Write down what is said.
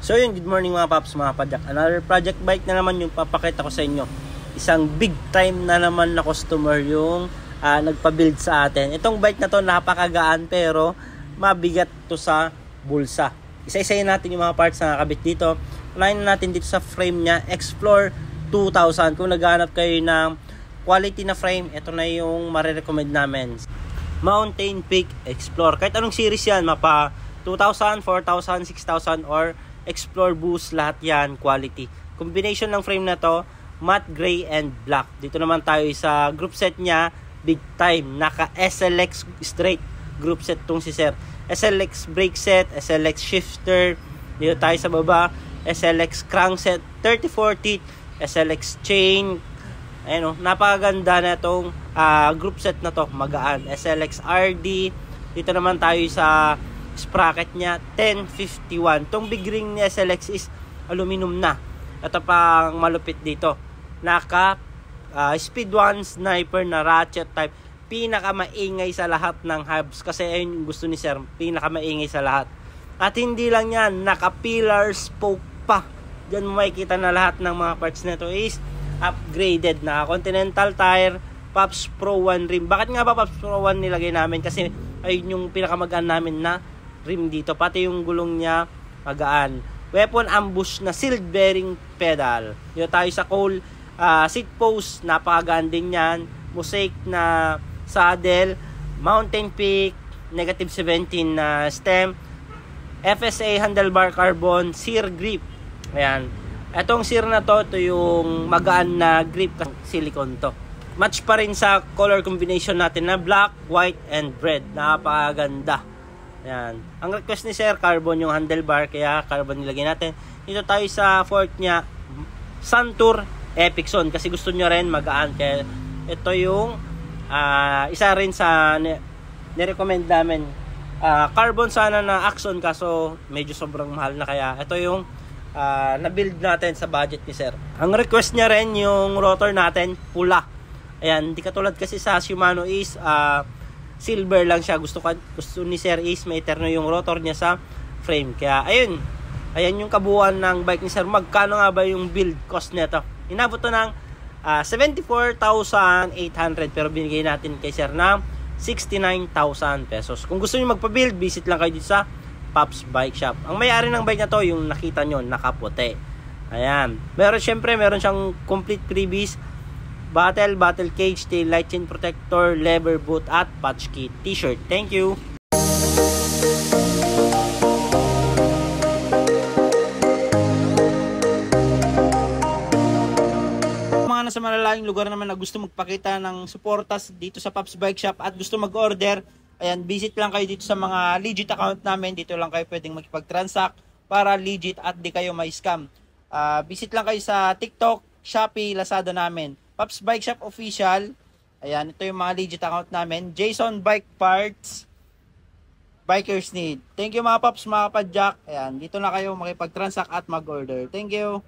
So yun, good morning mga paps, mga padyak. Another project bike na naman yung papakita ko sa inyo. Isang big time na naman na customer yung nagpa-build sa atin. Itong bike na to napakagaan pero mabigat to sa bulsa. Isa-isayin natin yung mga parts na nakabit dito. Unahin natin dito sa frame niya, Explore 2000. Kung naghahanap kayo ng quality na frame, ito na yung marirecommend namin. Mountain Peak Explore. Kahit anong series yan, mapa 2000, 4000, 6000 or Explore Boost, lahat yan quality. Combination ng frame na to, matte gray and black. Dito naman tayo sa group set niya, big time. Naka SLX straight group set tong si Sir. SLX brake set, SLX shifter. Dito tayo sa baba, SLX crankset, 34 teeth, SLX chain. Ayun, napakaganda na itong group set na to, magaan. SLX RD. Dito naman tayo sa sprocket niya, 1051. Itong big ring ni SLX is aluminum na. Ito pang malupit dito. Naka Speed 1 sniper na ratchet type. Pinakamaingay sa lahat ng hubs. Kasi ayun yung gusto ni Sir. Pinakamaingay sa lahat. At hindi lang yan, naka pillar spoke pa. Diyan mo makikita na lahat ng mga parts nito is upgraded na Continental tire, Pops Pro 1 rim. Bakit nga ba Pops Pro 1 nilagay namin? Kasi ayun yung pinakamagaan namin na rim dito. Pati yung gulong niya magaan. Weapon ambush na sealed bearing pedal. Dito tayo sa Cole seat post. Napakagaan din yan. Mosaic na saddle. Mountain Peak negative 17 na stem. FSA handlebar carbon. Sear grip. Ayan. Etong sear na to, ito yung magaan na grip. Silicone to. Match pa rin sa color combination natin na black, white, and red. Napakaganda. Ayan. Ang request ni Sir, carbon yung handlebar, kaya carbon nilagay natin. Dito tayo sa fork niya, Suntour Epixon, kasi gusto nyo rin magaan. Kaya ito yung isa rin sa nirecommend namin. Carbon sana na Axon, kaso medyo sobrang mahal na, kaya ito yung na-build natin sa budget ni Sir. Ang request niya rin yung rotor natin, pula. Ayan, di katulad kasi sa Shimano is silver lang siya. Gusto ni Sir is may terno yung rotor niya sa frame. Kaya ayun, ayan yung kabuuan ng bike ni Sir. Magkano nga ba yung build cost nito? Inabot to ng 74,800 pero binigay natin kay Sir ng 69,000 pesos. Kung gusto niyo magpa-build, visit lang kayo dito sa Pops Bike Shop. Ang may-ari ng bike na to, yung nakita nyo, nakaputi. Ayan. Meron siyang complete freebies. Battle cage, tail light chain protector, lever boot, at patch kit t-shirt. Thank you! Mga nasa malalayong lugar naman na gusto magpakita ng suportas dito sa Pops Bike Shop at gusto mag-order, ayan, visit lang kayo dito sa mga legit account namin. Dito lang kayo pwedeng makipag-transact para legit at di kayo may scam. Visit lang kayo sa TikTok, Shopee, Lazada namin. Pops Bike Shop Official. Ayan, ito yung mga legit account namin. Jason Bike Parts. Bikers Need. Thank you mga Pops, mga Padjak. Ayan, dito na kayo makipag-transact at mag-order. Thank you.